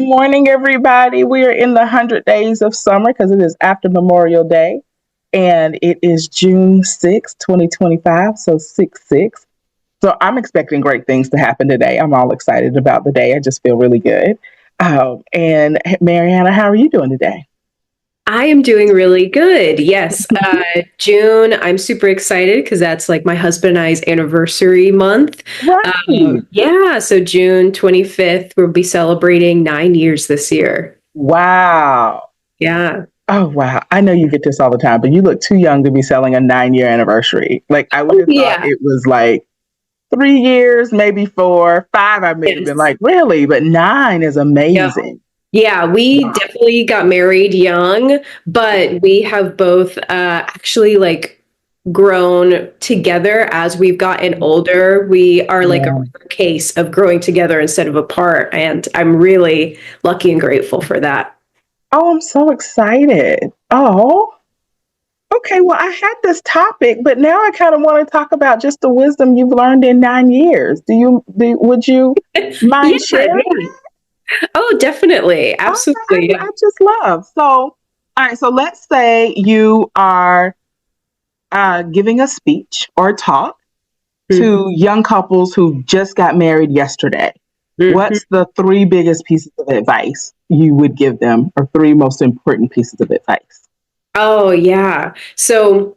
morning, everybody. We are in the 100 days of summer because it is after Memorial Day and it is June 6th, 2025. So 6 6. So I'm expecting great things to happen today. I'm all excited about the day. I just feel really good. And Mariana, how are you doing today? I am doing really good. Yes. June, I'm super excited because that's like my husband and I's anniversary month. Right. Yeah. So June 25th, we'll be celebrating 9 years this year. Wow. Yeah. Oh, wow. I know you get this all the time, but you look too young to be selling a 9 year anniversary. Like, I would Oh, have thought yeah. it was like 3 years, maybe four, five. I may have been Yes. like, really? But nine is Yep. amazing. Yeah, we Wow. definitely got married young, but we have both actually like grown together as we've gotten older. We are like a Yeah. rare case of growing together instead of apart, and I'm really lucky and grateful for that. Oh, I'm so excited. Oh, okay. Well, I had this topic, but now I kind of want to talk about just the wisdom you've learned in 9 years. Would you Yeah, mind sharing? yeah. Oh, definitely. I, I, Absolutely. Yeah. I just love. So, all right. So let's say you are giving a speech or a talk Mhm. to young couples who just got married yesterday. Mhm. What's the three biggest pieces of advice you would give them, or three most important pieces of advice? Oh, yeah. So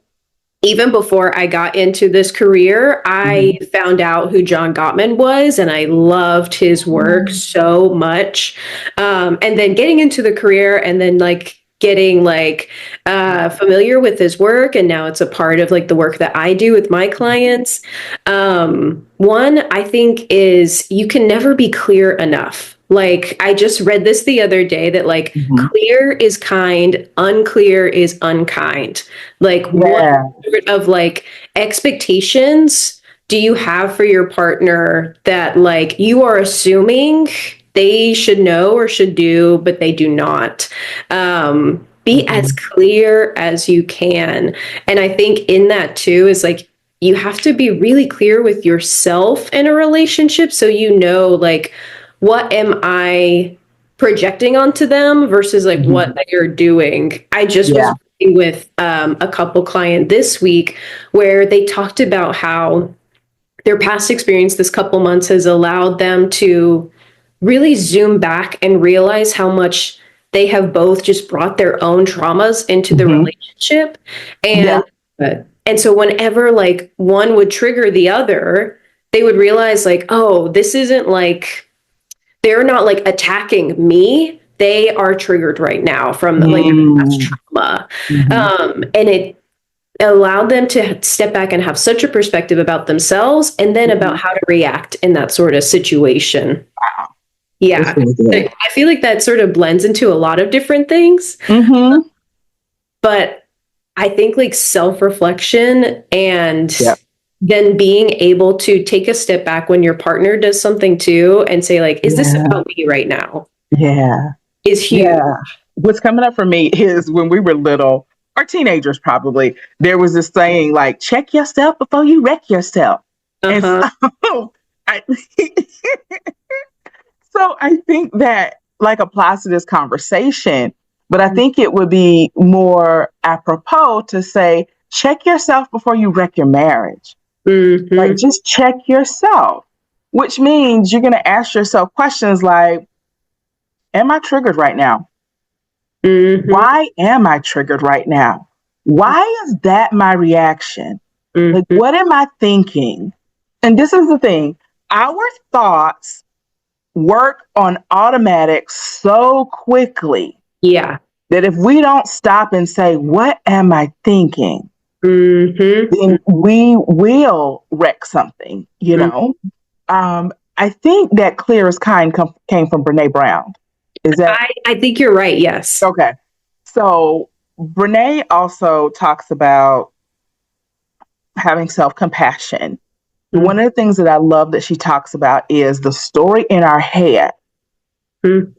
even before I got into this career, I Mhm. found out who John Gottman was, and I loved his work so much. And then getting into the career, and then like getting like familiar with his work, and now it's a part of like the work that I do with my clients. One I think is you can never be clear enough. Like I just read this the other day that like Mhm. clear is kind, unclear is unkind. Like what Yeah. sort of like expectations do you have for your partner that like you are assuming they should know or should do, but they do not? Be as Mhm. clear as you can. And I think in that too is like you have to be really clear with yourself in a relationship so you know like what am I projecting onto them versus like Mhm. what they're doing. I just was Yeah. working with a couple client this week where they talked about how their past experience this couple months has allowed them to really zoom back and realize how much they have both just brought their own traumas into the Mhm. relationship. Yeah. And so whenever like one would trigger the other, they would realize like, oh, this isn't like they're not like attacking me. They are triggered right now from like their past Mm. trauma. Mhm. And it allowed them to step back and have such a perspective about themselves and then about Mhm. how to react in that sort of situation. That's Yeah. really good. I feel like that sort of blends into a lot of different things, Mhm. but I think like self reflection and Yep. then being able to take a step back when your partner does something too and say, like, is this Yeah. about me right now? Yeah. Is huge. Yeah. What's coming up for me is when we were little, or teenagers probably, there was this saying like, check yourself before you wreck yourself. Uh And huh. so I, so I think that like applies to this conversation, but I think it would be more apropos to say, check yourself before you wreck your marriage. Like Mm-hmm. just check yourself, which means you're going to ask yourself questions like, am I triggered right now? Mm-hmm. Why am I triggered right now? Why is that my reaction? Like, Mm-hmm. what am I thinking? And this is the thing, our thoughts work on automatic so quickly Yeah. that if we don't stop and say, what am I thinking? Mm-hmm. Then we will wreck something, you know? I think that clear as kind came from Brene Brown. Is that I think you're right. Yes. okay? So Brene also talks about having self compassion. One of the things that I love that she talks about is the story in our head. Mm-hmm.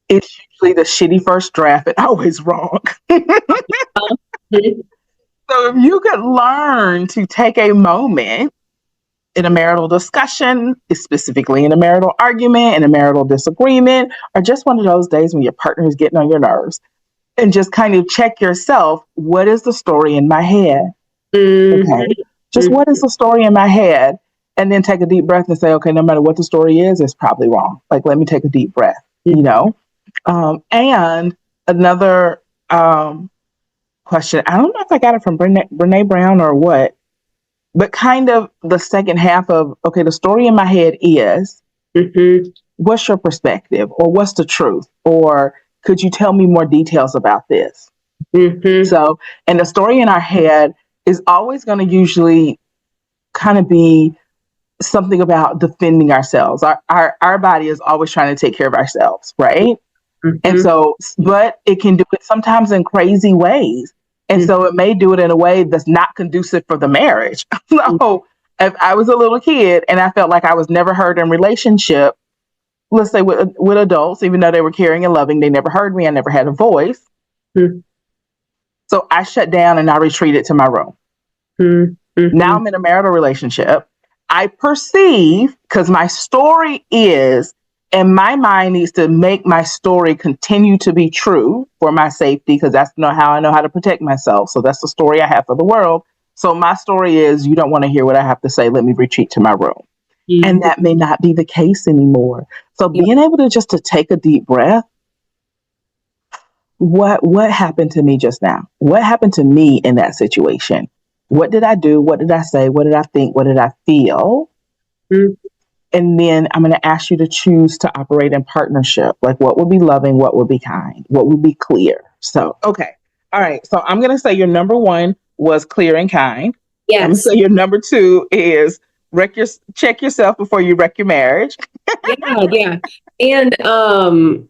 It's usually the shitty first draft and always wrong. So if you could learn to take a moment in a marital discussion, specifically in a marital argument, in a marital disagreement, or just one of those days when your partner is getting on your nerves. And just kind of check yourself. What is the story in my head? Okay. Just what is the story in my head? And then take a deep breath and say, okay, no matter what the story is, it's probably wrong. Like, let me take a deep breath, you know? And another question, I don't know if I got it from Brene Brown or what, but kind of the second half of, okay, the story in my head is, what's your perspective, or what's the truth, or could you tell me more details about this? So, and the story in our head is always going to usually kind of be something about defending ourselves. Our body is always trying to take care of ourselves, right? And so, but it can do it sometimes in crazy ways. And so it may do it in a way that's not conducive for the marriage. So if I was a little kid and I felt like I was never heard in relationship, let's say with adults, even though they were caring and loving, they never heard me. I never had a voice. So I shut down and I retreated to my room. Now I'm in a marital relationship. I perceive, because my story is, and my mind needs to make my story continue to be true for my safety, because that's not how I know how to protect myself. So that's the story I have for the world. So my story is, you don't want to hear what I have to say. Let me retreat to my room. And that may not be the case anymore. So being able to just to take a deep breath, what happened to me just now? What happened to me in that situation? What did I do? What did I say? What did I think? What did I feel? And then I'm going to ask you to choose to operate in partnership. Like, what would be loving? What would be kind? What would be clear? So, okay. All right. So I'm going to say your number one was clear and kind. I'm going to say your number two is check yourself before you wreck your marriage. Yeah. And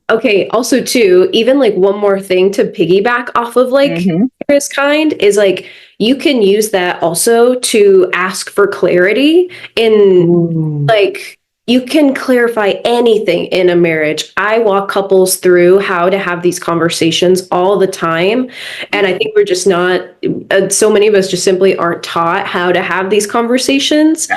okay, also too, even like one more thing to piggyback off of like is kind is like you can use that also to ask for clarity in like you can clarify anything in a marriage. I walk couples through how to have these conversations all the time. And I think we're just not, so many of us just simply aren't taught how to have these conversations.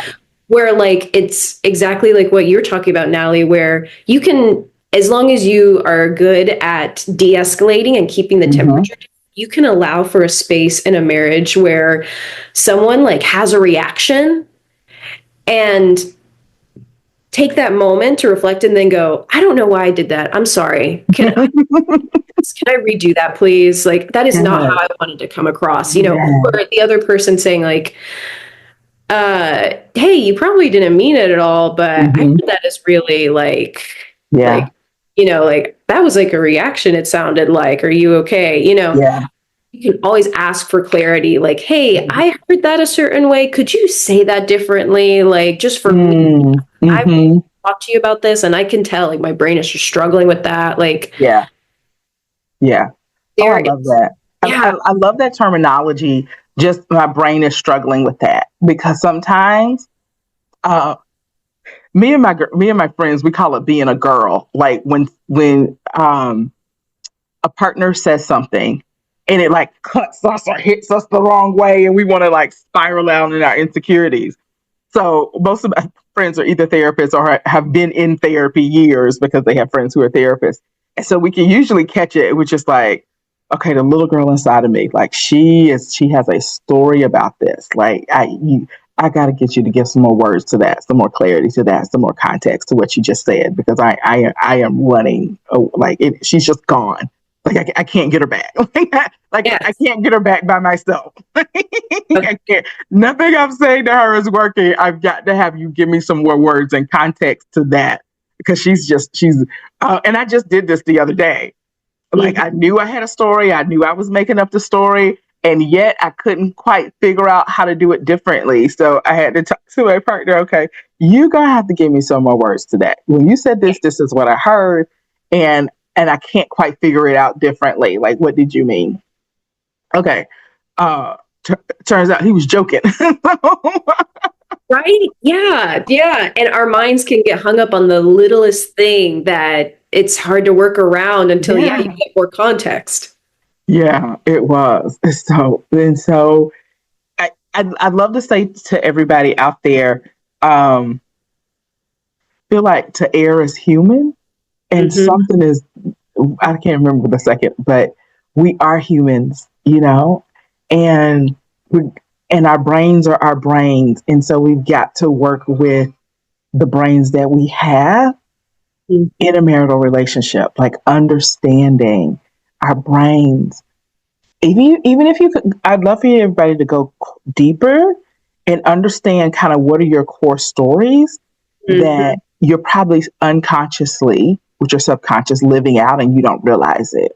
Where like it's exactly like what you're talking about, Natalie, where you can, as long as you are good at de-escalating and keeping the temperature, you can allow for a space in a marriage where someone like has a reaction and take that moment to reflect and then go, I don't know why I did that. I'm sorry. Can I redo that, please? Like, that is not how I wanted to come across, you know, or the other person saying like, hey, you probably didn't mean it at all, but I think that is really like, you know, like that was like a reaction. It sounded like, are you okay? You know, you can always ask for clarity. Like, hey, I heard that a certain way. Could you say that differently? Like, just for me, I've talked to you about this and I can tell like my brain is just struggling with that. Like, Oh, I love that. I love that terminology. Just my brain is struggling with that because sometimes me and my friends, we call it being a girl. Like when a partner says something and it like cuts us or hits us the wrong way and we want to like spiral out in our insecurities. So most of my friends are either therapists or have been in therapy years because they have friends who are therapists. And so we can usually catch it, which is like, okay, the little girl inside of me, like she has a story about this. Like I got to get you to give some more words to that, some more clarity to that, some more context to what you just said, because I am running, she's just gone. Like I can't get her back. I can't get her back by myself. I can't. Nothing I'm saying to her is working. I've got to have you give me some more words and context to that, because she's and I just did this the other day. Like I knew I had a story. I knew I was making up the story, and yet I couldn't quite figure out how to do it differently. So I had to talk to my partner. Okay, you're gonna have to give me some more words to that. When you said this is what I heard, and I can't quite figure it out differently. Like, what did you mean? Okay. Turns out he was joking. Right? Yeah. And our minds can get hung up on the littlest thing that it's hard to work around until you get more context. Yeah, it was. So I'd love to say to everybody out there, feel like to err is human, and Mm-hmm. something is, I can't remember the second, but we are humans, and we and our brains are our brains, and so we've got to work with the brains that we have in a marital relationship, like understanding our brains. Even if you could, I'd love for everybody to go deeper and understand kind of what are your core stories Mm-hmm. that you're probably unconsciously, with your subconscious, living out and you don't realize it.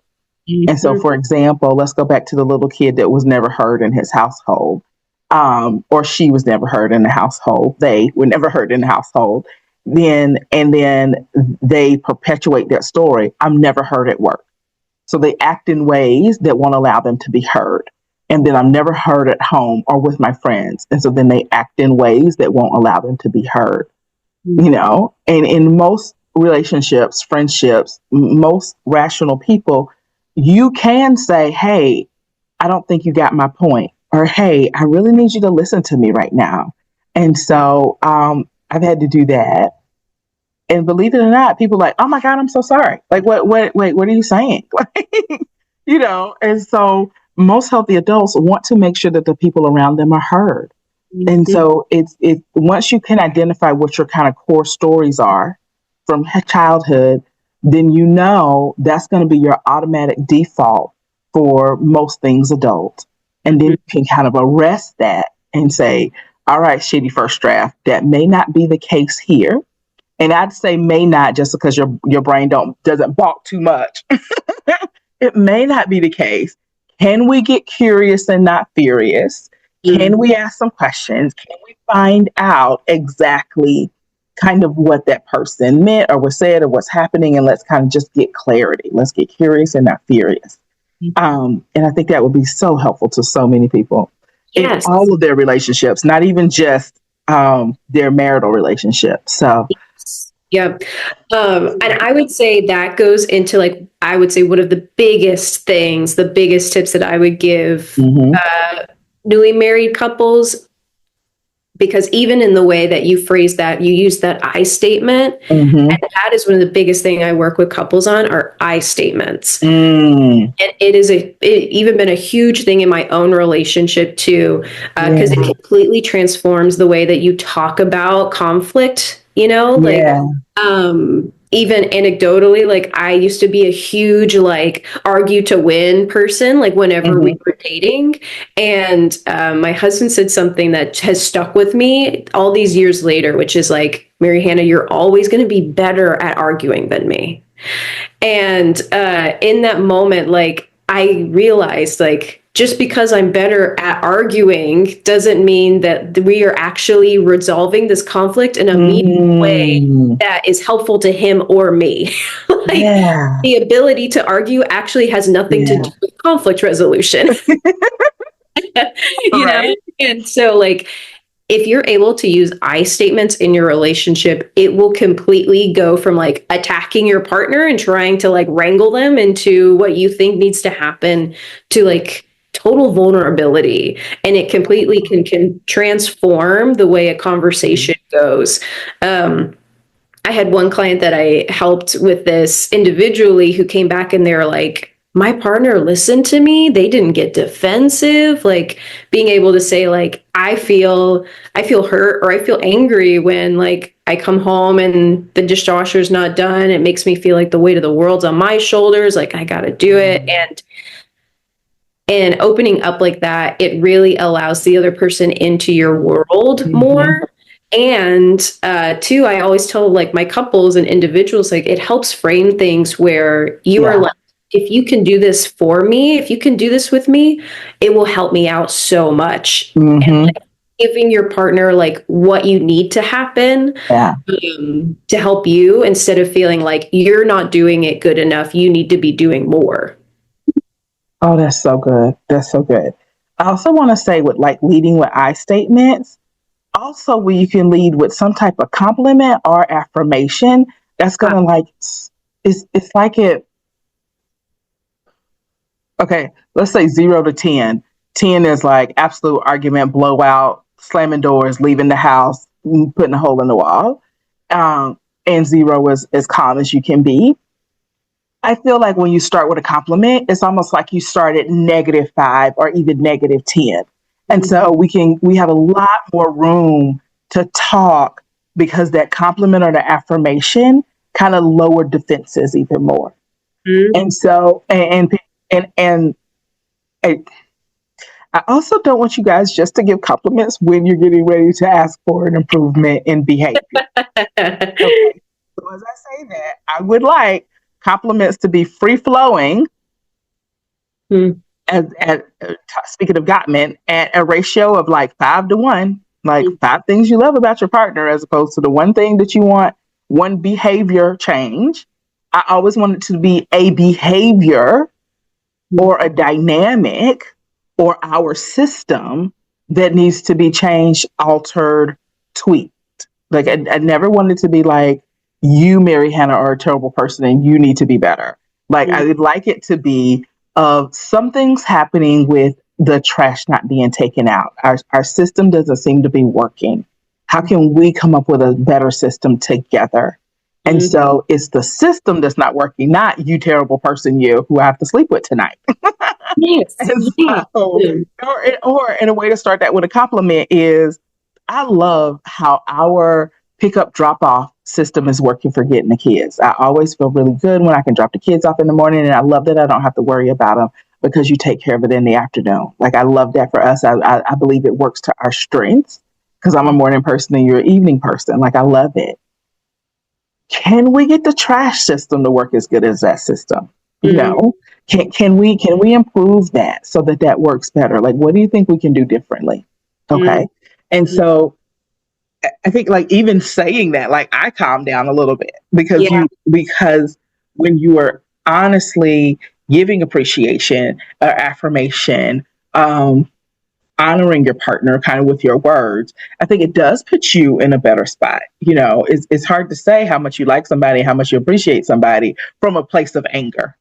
And so, Mm-hmm. for example, let's go back to the little kid that was never heard in his household, or she was never heard in the household. They were never heard in the household. Then they perpetuate that story. I'm never heard at work. So they act in ways that won't allow them to be heard. And then I'm never heard at home or with my friends. And so then they act in ways that won't allow them to be heard. And in most relationships, friendships, most rational people, you can say, hey, I don't think you got my point, or hey, I really need you to listen to me right now. And so I've had to do that. And believe it or not, people are like, oh my God, I'm so sorry. Like, what are you saying? And so most healthy adults want to make sure that the people around them are heard. And Mm-hmm. so it once you can identify what your kind of core stories are from childhood, then that's going to be your automatic default for most things adult. And then Mm-hmm. you can kind of arrest that and say, all right, shitty first draft, that may not be the case here. And I'd say may not just because your brain doesn't balk too much. It may not be the case. Can we get curious and not furious? Can we ask some questions? Can we find out exactly kind of what that person meant or was said or what's happening? And let's kind of just get clarity. Let's get curious and not furious. And I think that would be so helpful to so many people in Yes. all of their relationships, not even just their marital relationships. So, Yep. And I would say that goes into like, I would say one of the biggest things, the biggest tips that I would give mhm, newly married couples, because even in the way that you phrase that, you use that I statement. mhm, And that is one of the biggest thing I work with couples on are I statements. mm, And it even been a huge thing in my own relationship too, because it yeah, completely transforms the way that you talk about conflict, like yeah, even anecdotally, like I used to be a huge like argue to win person, like whenever we mhm, were dating. And my husband said something that has stuck with me all these years later, which is like, Mary Hannah, you're always going to be better at arguing than me. And in that moment, like I realized, like just because I'm better at arguing doesn't mean that we are actually resolving this conflict in a meaningful way mm, that is helpful to him or me. Like yeah, the ability to argue actually has nothing to do yeah, with conflict resolution. you know? right, And so like if you're able to use I statements in your relationship, it will completely go from like attacking your partner and trying to like wrangle them into what you think needs to happen to like total vulnerability. And it completely can transform the way a conversation goes. Um, I had one client that I helped with this individually who came back and they're like, my partner listened to me. They didn't get defensive. Like being able to say, like, I feel hurt or I feel angry when like I come home and the dishwasher's not done. It makes me feel like the weight of the world's on my shoulders. Like I gotta do it. And opening up like that, it really allows the other person into your world mhm, more. And two, I always tell like my couples and individuals, like it helps frame things where you are yeah, like, if you can do this for me, if you can do this with me, it will help me out so much. And mhm, like giving your partner like what you need to happen yeah. to help you instead of feeling like you're not doing it good enough, you need to be doing more. Oh, that's so good. That's so good. I also want to say with like leading with I statements, also where you can lead with some type of compliment or affirmation that's gonna like it's like it okay, let's say 0 to 10. 10 is like absolute argument, blowout, slamming doors, leaving the house, putting a hole in the wall. And zero is as calm as you can be. I feel like when you start with a compliment, it's almost like you start at -5 or even -10. And so we have a lot more room to talk because that compliment or the affirmation kind of lowered defenses even more. Mhm. And so and I also don't want you guys just to give compliments when you're getting ready to ask for an improvement in behavior. Okay. So as I say that, I would like compliments to be free flowing, Mhm. speaking of Gottman, at a ratio of like 5 to 1, like Mhm. 5 things you love about your partner as opposed to the one thing that you want, one behavior change. I always want it to be a behavior or a dynamic or our system that needs to be changed, altered, tweaked. Like I never wanted to be like, you, Mary Hannah, are a terrible person and you need to be better. Like I Mhm. would like it to be of something's happening with the trash not being taken out. Our system doesn't seem to be working. How can we come up with a better system together? And Mhm. so it's the system that's not working, not you terrible person, you who I have to sleep with tonight. Yes. And Yeah. so, Mhm. or in a way to start that with a compliment is, I love how our pickup drop off system is working for getting the kids. I always feel really good when I can drop the kids off in the morning, and I love that I don't have to worry about them because you take care of it in the afternoon. Like I love that for us. I believe it works to our strengths because I'm a morning person and you're an evening person. Like I love it. Can we get the trash system to work as good as that system? You Mhm. know, can we improve that so that that works better? Like, what do you think we can do differently? Mhm. Okay, and so I think like even saying that, like I calm down a little bit Yeah. because when you are honestly giving appreciation or affirmation, um, honoring your partner kind of with your words, I think it does put you in a better spot. It's hard to say how much you like somebody, how much you appreciate somebody from a place of anger.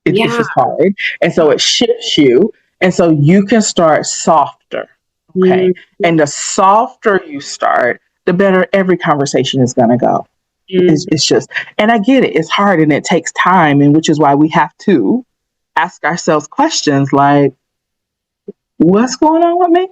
It's Yeah. just hard. And so it shifts you. And so you can start softer. Okay. Mhm. And the softer you start, the better every conversation is going to go. Mhm. It's just, and I get it. It's hard and it takes time. And which is why we have to ask ourselves questions like, what's going on with me?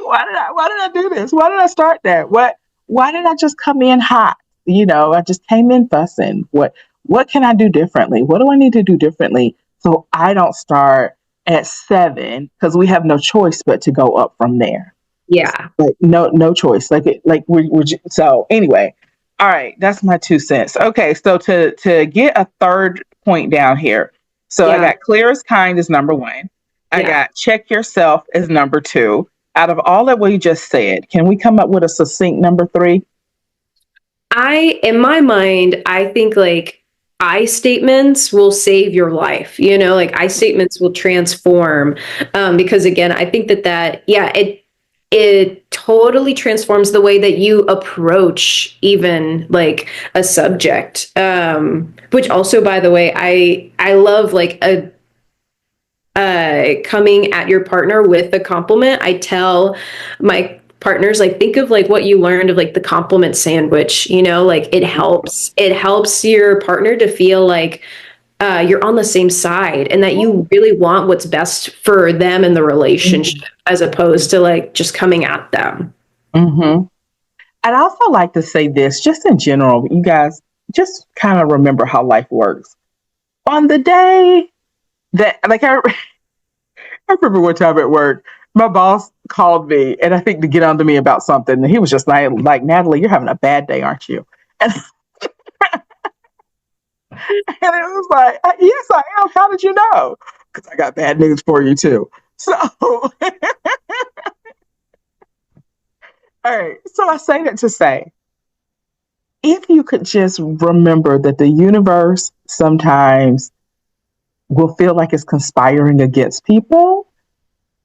Why did I do this? Why did I start that? Why did I just come in hot? I just came in fussing. What can I do differently? What do I need to do differently so I don't start at 7 because we have no choice but to go up from there. Yeah. Like no choice. So anyway, all right, that's my 2 cents. Okay, so to get a third point down here. So I Yeah. got clear as kind as number 1. I Yeah. got check yourself as number 2. Out of all that we just said, can we come up with a succinct number 3? In my mind, I think like I statements will save your life. Like I statements will transform. Because again, I think yeah, it totally transforms the way that you approach even like a subject. Which also, by the way, I love like a coming at your partner with a compliment. I tell my partners like think of like what you learned of like the compliment sandwich, like it helps your partner to feel like you're on the same side and that you really want what's best for them and the relationship as opposed to like just coming at them. Mm-hmm. I'd also like to say this, just in general, you guys just kind of remember how life works. On the day that, like, I remember one time at work, my boss called me, and I think to get on to me about something, and he was just like, Natalie, you're having a bad day, aren't you? And, and it was like, yes, I am. How did you know? Because I got bad news for you too. So, all right. So I say that to say, if you could just remember that the universe sometimes will feel like it's conspiring against people,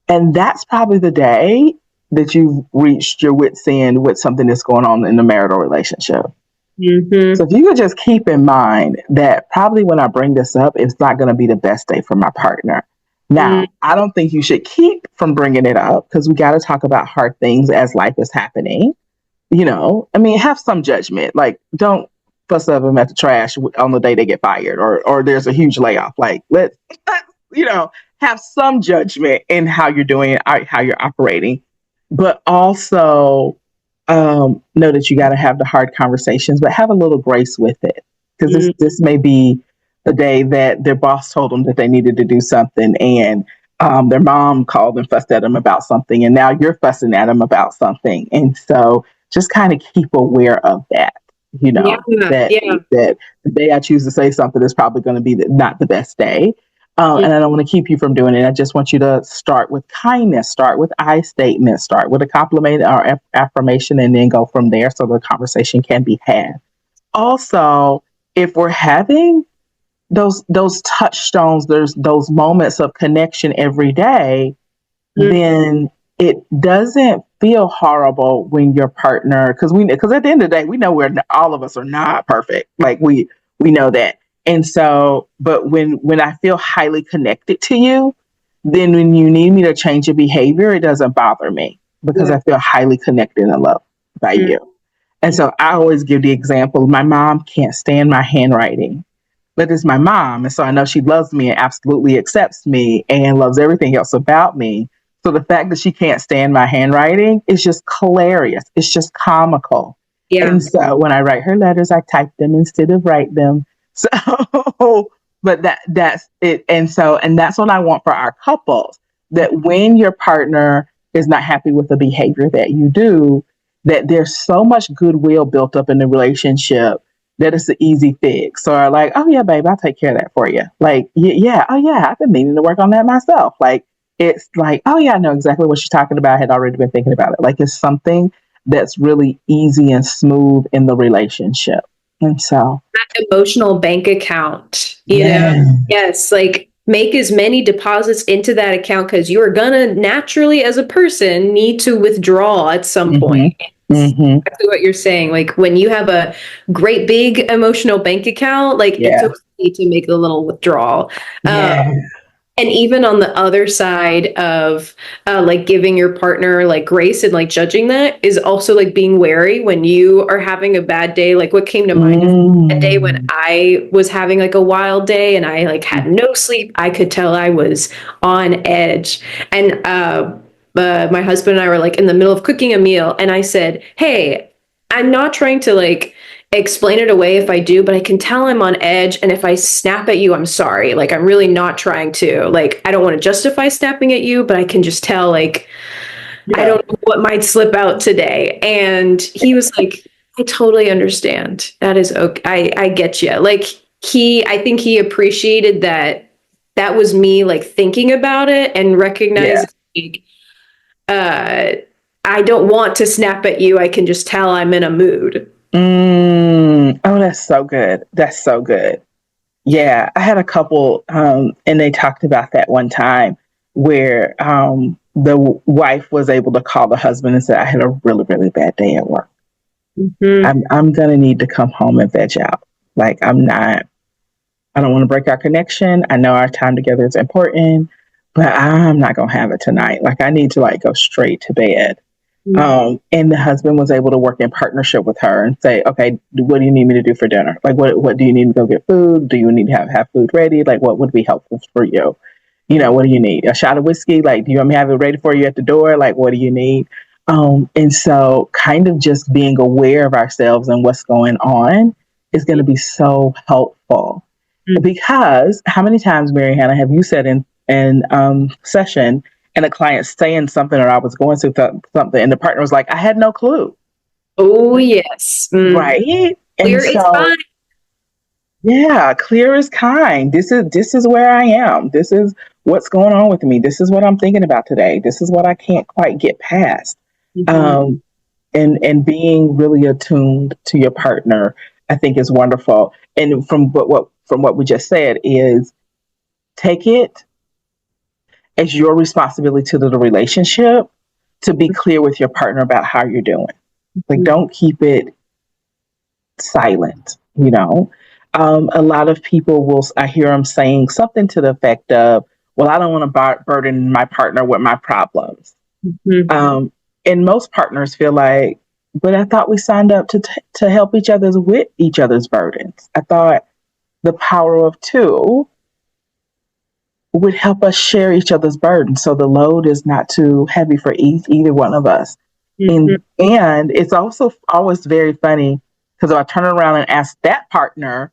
and that's probably the day that you've reached your wit's end with something that's going on in the marital relationship. So Mm-hmm. if you could just keep in mind that probably when I bring this up, it's not going to be the best day for my partner. Now, I don't think you should keep from bringing it up because we got to talk about hard things as life is happening. I mean, have some judgment. Like, don't fuss at them at the trash on the day they get fired, or there's a huge layoff. Like, you know, have some judgment in how you're doing it, how you're operating, but also know that you got to have the hard conversations, but have a little grace with it, because Mm, this may be the day that their boss told them that they needed to do something, and their mom called and fussed at them about something, and now you're fussing at them about something, and so just kind of keep aware of that. yeah, That yeah. that the day I choose to say something is probably going to be not the best day, Mm, and I don't want to keep you from doing it. I just want you to start with kindness, start with I statements, start with a compliment or affirmation, and then go from there so the conversation can be had. Also, if we're having those touchstones, there's those moments of connection every day, mm, then it doesn't feel horrible when your partner, because at the end of the day we know we're all of us are not perfect, like we know that, and so but when I feel highly connected to you, then when you need me to change your behavior, it doesn't bother me because yeah. I feel highly connected and loved by Mm, you. And so I always give the example, my mom can't stand my handwriting, but it's my mom. And so I know she loves me and absolutely accepts me and loves everything else about me. So the fact that she can't stand my handwriting is just hilarious. It's just comical. yeah. And so when I write her letters, I type them instead of write them. So, but that's it. And that's what I want for our couples, that when your partner is not happy with the behavior that you do, that there's so much goodwill built up in the relationship that it's an easy fix. Or like, oh yeah, babe, I'll take care of that for you. Like, yeah, oh yeah, I've been meaning to work on that myself. Like, it's like, oh yeah, I know exactly what she's talking about. I had already been thinking about it. Like, it's something that's really easy and smooth in the relationship. And so, Emotional bank account, yeah. Yes, like make as many deposits into that account because you are gonna naturally, as a person, need to withdraw at some point. Mm-hmm. It's Mm-hmm. exactly what you're saying. Like when you have a great big emotional bank account, like it's Yeah. okay to make a little withdrawal. Um, Yeah. and even on the other side of like giving your partner like grace and like judging that is also like being wary when you are having a bad day. Like what came to mind is a day when Mm. I was having like a wild day and I like had no sleep. I could tell I was on edge. And my husband and I were like in the middle of cooking a meal. And I said, hey, I'm not trying to like explain it away if I do, but I can tell I'm on edge. And if I snap at you, I'm sorry. Like, I'm really not trying to. Like, I don't want to justify snapping at you, but I can just tell, like, I Yeah. don't know what might slip out today. And he was like, I totally understand. That is okay. I get you. Like, I think he appreciated that that was me, like, thinking about it and Yeah. recognizing, like, uh, I don't want to snap at you. I can just tell I'm in a mood. Oh, that's so good. That's so good. Yeah, I had a couple, and they talked about that one time where the wife was able to call the husband and say, "I had a really, really bad day at work. Mhm. I'm gonna need to come home and veg out. Like, I'm not. I don't want to break our connection. I know our time together is important, but I'm not gonna have it tonight. Like, I need to like go straight to bed." And the husband was able to work in partnership with her and say, okay, what do you need me to do for dinner? Like, what do you need to go get food? Do you need to have food ready? Like, what would be helpful for you? What do you need? A shot of whiskey? Like, do you want me to have it ready for you at the door? Like, what do you need? And so kind of just being aware of ourselves and what's going on is going to be so helpful, because how many times, Mary Hannah, have you said in session, and a client saying something, or I was going through something, and the partner was like, I had no clue. Oh, yes. Right. And Clear is so, fine. yeah, clear is kind. This is where I am. This is what's going on with me. This is what I'm thinking about today. This is what I can't quite get past. Mhm. Um, and being really attuned to your partner, I think, is wonderful. And from what we just said is, take it as your responsibility to the relationship to be clear with your partner about how you're doing. Like, don't keep it silent. A lot of people I hear them saying something to the effect of, well, I don't want to burden my partner with my problems. Mhm. And most partners feel like, but I thought we signed up to help each other's with each other's burdens. I thought the power of two would help us share each other's burdens, so the load is not too heavy for either one of us. Mhm. And it's also always very funny because if I turn around and ask that partner,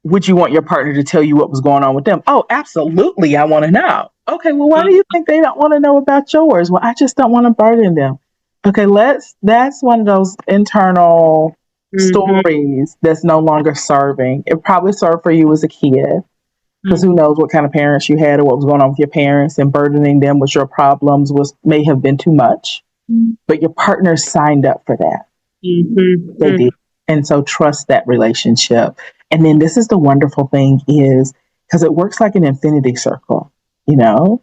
would you want your partner to tell you what was going on with them? Oh, absolutely. I want to know. Okay, well, why do you think they don't want to know about yours? Well, I just don't want to burden them. Okay, that's one of those internal Mhm. stories that's no longer serving. It probably served for you as a kid because who knows what kind of parents you had or what was going on with your parents, and burdening them with your problems was may have been too much. But your partner signed up for that. They Mhm. did. And so trust that relationship. And then this is the wonderful thing is because it works like an infinity circle, you know?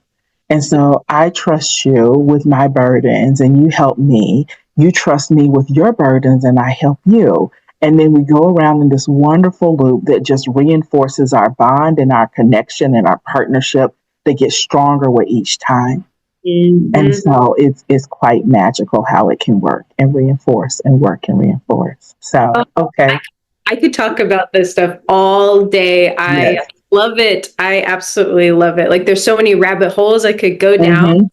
And so I trust you with my burdens and you help me. You trust me with your burdens and I help you. And then we go around in this wonderful loop that just reinforces our bond and our connection and our partnership that gets stronger with each time. And Mhm. so it's quite magical how it can work and reinforce and work and reinforce. So, Oh, I, okay. I could talk about this stuff all day. I Yes. love it. I absolutely love it. Like there's so many rabbit holes I could go down. Mm-hmm.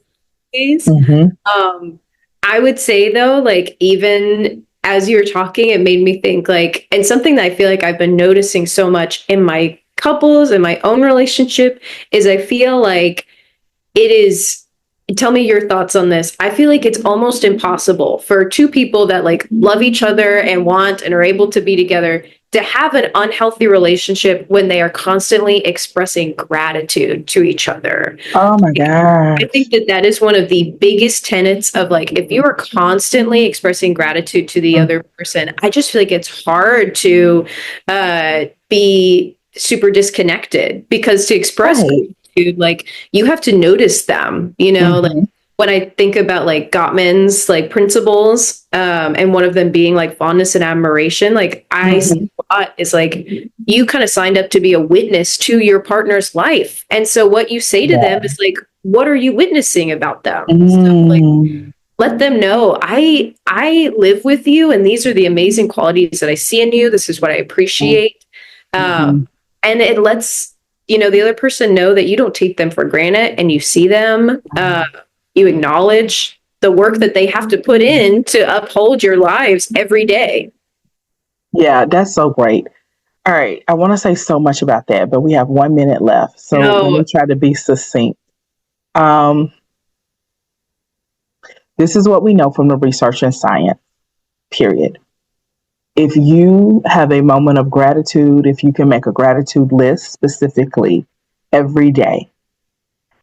These. Mm-hmm. I would say though, like even as you were talking, it made me think like, and something that I feel like I've been noticing so much in my couples and my own relationship is I feel like it is, tell me your thoughts on this. I feel like it's almost impossible for two people that like love each other and want and are able to be together to have an unhealthy relationship when they are constantly expressing gratitude to each other. Oh my I gosh. think that that is one of the biggest tenets of like, if you are constantly expressing gratitude to the Mm. other person, I just feel like it's hard to be super disconnected because to express Right. gratitude, like you have to notice them, you know, like Mm-hmm. when I think about like Gottman's like principles, and one of them being like fondness and admiration, like I see Mm-hmm. a lot is like you kind of signed up to be a witness to your partner's life. And so what you say to them Yeah. is like, what are you witnessing about them? So like Mm. let them know I live with you and these are the amazing qualities that I see in you. This is what I appreciate. Mm-hmm. And it lets, you know, the other person know that you don't take them for granted and you see them, you acknowledge the work that they have to put in to uphold your lives every day. Yeah, that's so great. All right. I want to say so much about that, but we have 1 minute left. So let No. me try to be succinct. Um, this is what we know from the research and science, period. If you have a moment of gratitude, if you can make a gratitude list specifically every day,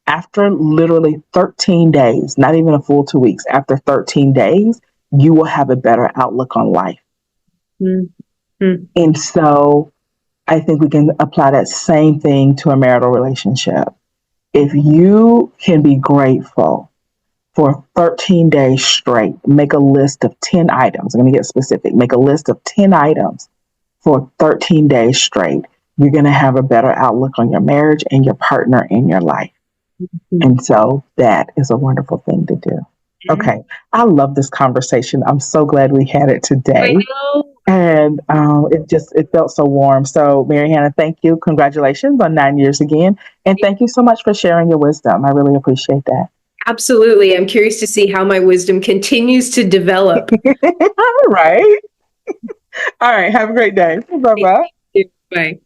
after literally 13 days, not even a full 2 weeks, after 13 days, you will have a better outlook on life. Mm-hmm. And so I think we can apply that same thing to a marital relationship. If you can be grateful for 13 days straight, make a list of 10 items. I'm going to get specific. Make a list of 10 items for 13 days straight. You're going to have a better outlook on your marriage and your partner in your life. And so that is a wonderful thing to do. Okay. I love this conversation. I'm so glad we had it I today. know. And it felt so warm. So Mary Hannah, thank you. Congratulations on 9 years again. And thank you so much for sharing your wisdom. I really appreciate that. Absolutely. I'm curious to see how my wisdom continues to develop. All right. All right. Have a great day. Bye bye. Bye.